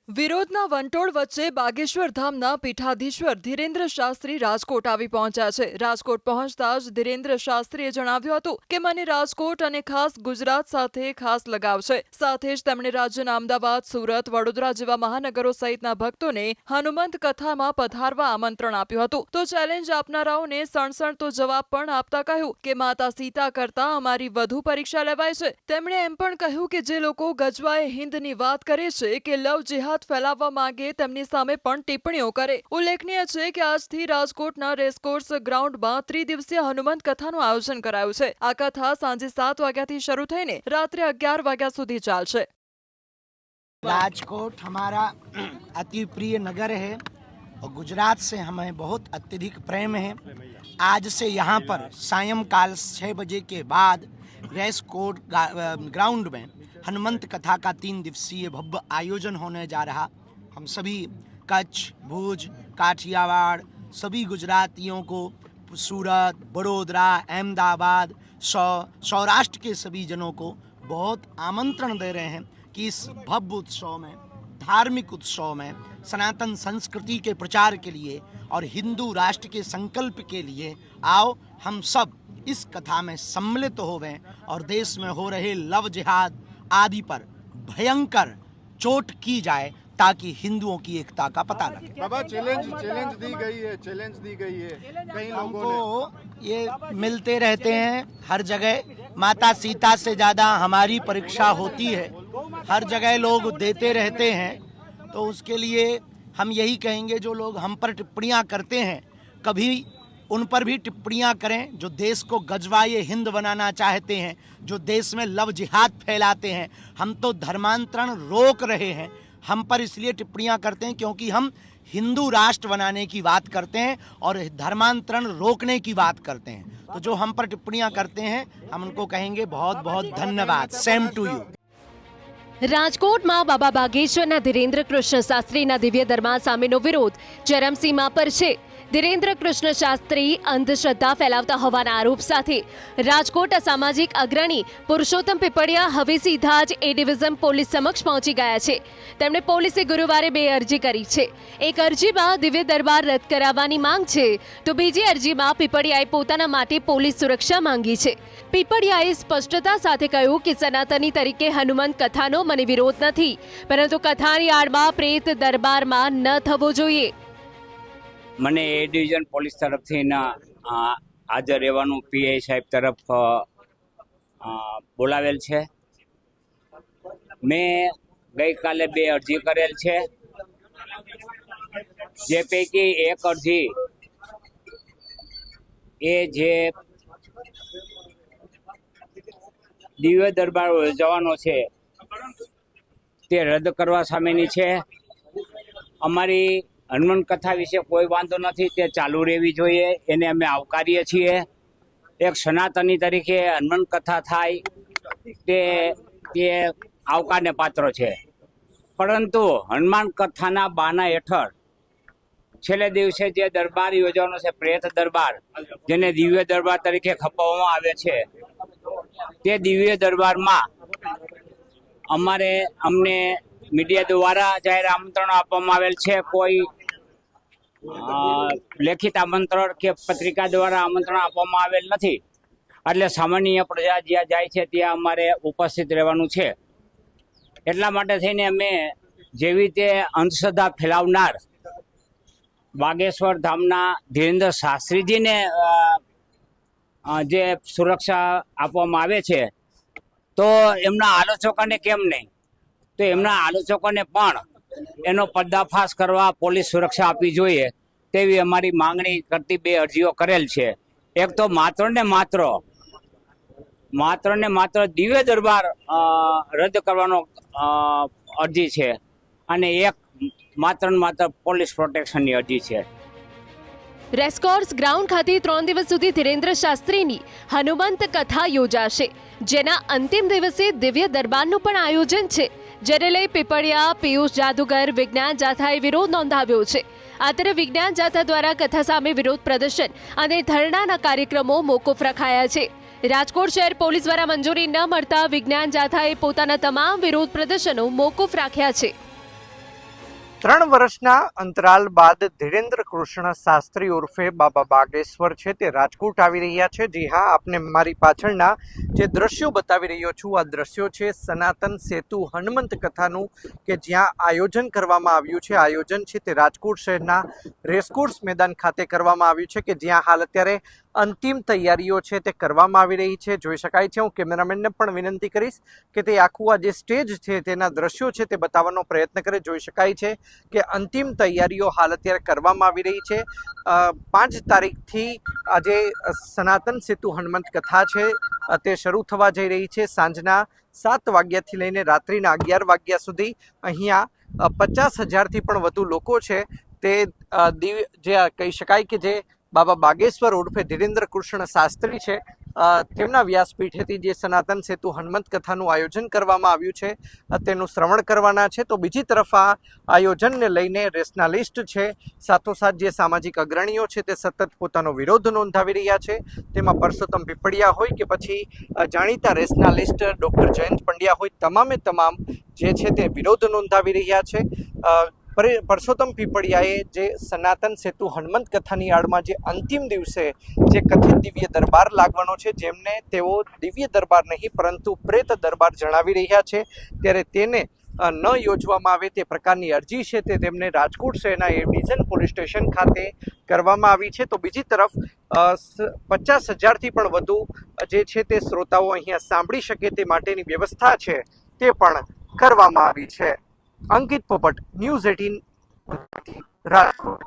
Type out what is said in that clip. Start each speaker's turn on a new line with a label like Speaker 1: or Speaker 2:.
Speaker 1: વિરોધના વંટોળ વચ્ચે બાગેશ્વર ધામના પીઠાધીશ્વર ધીરેન્દ્ર શાસ્ત્રી રાજકોટ આવી પહોંચ્યા છે। રાજકોટ પહોંચતા જ ધીરેન્દ્ર શાસ્ત્રીએ જણાવ્યું હતું કે મને રાજકોટ અને ખાસ ગુજરાત સાથે ખાસ લગાવ છે। સાથે જ તેમણે રાજ્યના અમદાવાદ, સુરત, વડોદરા જેવા મહાનગરો સહિતના ભક્તોને હનુમંત કથામાં પધારવા આમંત્રણ આપ્યું હતું। તો ચેલેન્જ આપનારાઓને સણસણતો જવાબ પણ આપતા કહ્યું કે માતા સીતા કરતા અમારી વધુ પરીક્ષા લેવાય છે। તેમણે એમ પણ કહ્યું કે જે લોકો ગજવાએ હિન્દની વાત કરે છે કે લવ જેહાદ ફેલાવવા માંગે તેમની સામે પણ ટિપ્પણીઓ કરે। ઉલ્લેખનીય છે કે આજથી રાજકોટના રેસકોર્સ ગ્રાઉન્ડમાં ત્રિદિવસીય હનુમંત કથાનું આયોજન કરાયું છે। આ કથા સાંજે 7 વાગ્યાથી શરૂ થઈને રાત્રે 11 वाग्या સુધી ચાલશે।
Speaker 2: राजकोट हमारा अति प्रिय नगर है और गुजरात से हमें बहुत अत्यधिक प्रेम है। आज से यहाँ पर सायंकाल 6 बजे के बाद रेसकोर्ट ग्राउंड में हनुमंत कथा का 3 दिवसीय भव्य आयोजन होने जा रहा। हम सभी कच्छ, भुज, काठियावाड़ सभी गुजरातियों को सूरत, बड़ोदरा, अहमदाबाद, सौराष्ट्र के सभी जनों को बहुत आमंत्रण दे रहे हैं कि इस भव्य उत्सव में, धार्मिक उत्सव में सनातन संस्कृति के प्रचार के लिए और हिंदू राष्ट्र के संकल्प के लिए आओ हम सब इस कथा में सम्मिलित होवें और देश में हो रहे लव जिहाद आदि पर भयंकर चोट की जाए ताकि हिंदुओं की एकता का पता लगे।
Speaker 3: बाबा चैलेंज दी गई है कई लोगों
Speaker 2: ने ये मिलते रहते हैं हर जगह। माता सीता से ज़्यादा हमारी परीक्षा होती है, हर जगह लोग देते रहते हैं। तो उसके लिए हम यही कहेंगे जो लोग हम पर टिप्पणियां करते हैं कभी उन पर भी टिप्पणियां करें। जो देश को गजवाए हिंद बनाना चाहते हैं, जो देश में लव जिहाद फैलाते हैं, हम तो धर्मांतरण रोक रहे हैं। हम पर इसलिए टिप्पणियां करते हैं क्योंकि हम हिंदू राष्ट्र बनाने की बात करते हैं और धर्मांतरण रोकने की बात करते हैं। तो जो हम पर टिप्पणियां करते हैं हम उनको कहेंगे बहुत बहुत धन्यवाद। Same to you.
Speaker 4: રાજકોટમાં બાબા બાગેશ્વરના ધીરેન્દ્ર કૃષ્ણ શાસ્ત્રીના દિવ્ય દરબાર સામેનો વિરોધ ચરમસીમા પર છે। ધીરેન્દ્ર કૃષ્ણ શાસ્ત્રી અંધશ્રદ્ધા ફેલાવતા હોવાના આરોપ સાથે રાજકોટ સામાજિક અગ્રણી પુરુષોત્તમ પીપળિયા હવે સીધા જ એ ડિવિઝન પોલીસ સમક્ષ પહોંચી ગયા છે। તેમણે પોલીસે ગુરુવારે 2 અરજી કરી છે। એક અરજીમાં દિવ્ય દરબાર રદ કરાવવાની માંગ છે, તો બીજી અરજીમાં પીપળિયાએ પોતાના માટે પોલીસ સુરક્ષા માંગી છે। પીપળિયાએ સ્પષ્ટતા સાથે કહ્યું કે સનાતની તરીકે હનુમંત કથાનો મને વિરોધ નથી, પરંતુ કથાની આડમાં પ્રેત દરબારમાં ન થવો જોઈએ।
Speaker 5: મને એ ડિવિઝન પોલીસ તરફથી હાજર રહેવાનું પીઆઈ સાહેબ તરફ બોલાવેલ છે। મેં ગઈકાલે 2 અરજી કરેલ છે, જે પૈકી એક અરજી એ જે દિવ્ય દરબાર યોજવાનો છે તે રદ કરવા સામેની છે। અમારી હનુમાન કથા વિશે કોઈ વાંધો નથી, તે ચાલુ રહેવી જોઈએ, એને અમે આવકારીએ છીએ। એક સનાતની તરીકે હનુમાન કથા થાય તે આવકારને પાત્ર છે, પરંતુ હનુમાન કથાના બાના હેઠળ છેલ્લે દિવસે જે દરબાર યોજવાનો છે, પ્રેત દરબાર, જેને દિવ્ય દરબાર તરીકે ખપાવવામાં આવે છે, તે દિવ્ય દરબારમાં અમને મીડિયા દ્વારા જાહેર આમંત્રણ આપવામાં આવેલ છે। કોઈ લેખિત આમંત્રણ કે પત્રિકા દ્વારા આમંત્રણ આપવામાં આવેલ નથી। એટલે સામાન્ય પ્રજા જ્યાં જાય છે ત્યાં અમારે ઉપસ્થિત રહેવાનું છે। એટલા માટે થઈને અમે જેવી રીતે અંધશ્રદ્ધા ફેલાવનાર બાગેશ્વર ધામના ધીરેન્દ્ર શાસ્ત્રીજીને જે સુરક્ષા આપવામાં આવે છે, તો એમના આલોચકોને કેમ નહીં, તો એમના આલોચકોને પણ એનો પર્દાફાશ કરવા પોલીસ સુરક્ષા આપવી જોઈએ તેવી અમારી માંગણી કરતી 2 અરજીઓ કરેલ છે। એક તો માત્ર ને માત્ર દિવ્ય દરબાર રદ કરવાનો અરજી છે, અને એક માત્ર ને માત્ર પોલીસ પ્રોટેક્શનની અરજી છે।
Speaker 4: રેસકોર્સ ગ્રાઉન્ડ ખાતે 3 દિવસ સુધી ધીરેન્દ્ર શાસ્ત્રીની હનુમંત કથા યોજાશે, જેના અંતિમ દિવસે દિવ્ય દરબારનું પણ આયોજન છે, જેને લઈ પીપળિયા, પિયુષ જાદુગર, વિજ્ઞાન જાથાએ વિરોધ નોંધાવ્યો છે। આ તરફ વિજ્ઞાન જાથા દ્વારા કથા સામે વિરોધ પ્રદર્શન અને ધરણાના કાર્યક્રમો મોકૂફ રખાયા છે। રાજકોટ શહેર પોલીસ દ્વારા મંજૂરી ન મળતા વિજ્ઞાન જાથાએ પોતાના તમામ વિરોધ પ્રદર્શનો મોકૂફ રાખ્યા છે।
Speaker 6: 3 વર્ષના અંતરાલ બાદ ધીરેન્દ્ર કૃષ્ણ શાસ્ત્રી ઉર્ફે બાબા બાગેશ્વર છે તે રાજકોટ આવી રહ્યા છે. જી હા, આપને મારી પાછળના જે દ્રશ્યો બતાવી રહ્યો છું આ દ્રશ્યો છે સનાતન સેતુ હનુમંત કથાનું, કે જ્યાં આયોજન કરવામાં આવ્યું છે. આયોજન છે તે રાજકોટ શહેરના રેસકોર્સ મેદાન ખાતે કરવામાં આવ્યું છે, કે જ્યાં હાલ અત્યારે અંતિમ તૈયારીઓ છે તે કરવામાં આવી રહી છે. જોઈ શકાય છે. હું કેમેરામેનને પણ વિનંતી કરીશ કે તે આખું આ જે સ્ટેજ છે તેના દ્રશ્યો છે તે બતાવવાનો પ્રયત્ન કરે. જોઈ શકાય છે કે અંતિમ તૈયારીઓ હાલ અત્યારે કરવામાં આવી રહી છે. 5 તારીખથી આજે સનાતન સેતુ હનુમંત કથા છે તે શરૂ થવા જઈ રહી છે. સાંજના 7 વાગ્યાથી લઈને રાત્રિના 11 વાગ્યા સુધી અહીંયા 50,000થી પણ વધુ લોકો છે તે જે કહી શકાય કે જે બાબા બાગેશ્વર ઉર્ફે ધીરેન્દ્ર કૃષ્ણ શાસ્ત્રી છે તેમના વ્યાસપીઠેથી જે સનાતન સેતુ હનુમંત કથાનું આયોજન કરવામાં આવ્યું છે તેનું શ્રવણ કરવાના છે. તો બીજી તરફ આ આયોજનને લઈને રેશનાલિસ્ટ છે, સાથોસાથ જે સામાજિક અગ્રણીઓ છે તે સતત પોતાનો વિરોધ નોંધાવી રહ્યા છે. તેમાં પરસોત્તમ પીપળિયા હોય કે પછી જાણીતા રેશનાલિસ્ટ ડૉક્ટર જયંત પંડ્યા હોય, તમામે તમામ જે છે તે વિરોધ નોંધાવી રહ્યા છે. પરસોત્તમ પીપળિયાએ જે સનાતન સેતુ હનુમંત કથાની આડમાં જે અંતિમ દિવસે જે કથિત દિવ્ય દરબાર લાગવાનો છે, જેમને તેઓ દિવ્ય દરબાર નહીં પરંતુ પ્રેત દરબાર જણાવી રહ્યા છે, ત્યારે તેને ન યોજવામાં આવે તે પ્રકારની અરજી છે તે તેમને રાજકોટ શહેરના એ ડિવિઝન પોલીસ સ્ટેશન ખાતે કરવામાં આવી છે. તો બીજી તરફ 50,000થી પણ વધુ જે છે તે શ્રોતાઓ અહીંયા સાંભળી શકે તે માટેની વ્યવસ્થા છે તે પણ કરવામાં આવી છે. અંકિત પોપટ, ન્યૂઝ 18 રાજકોટ.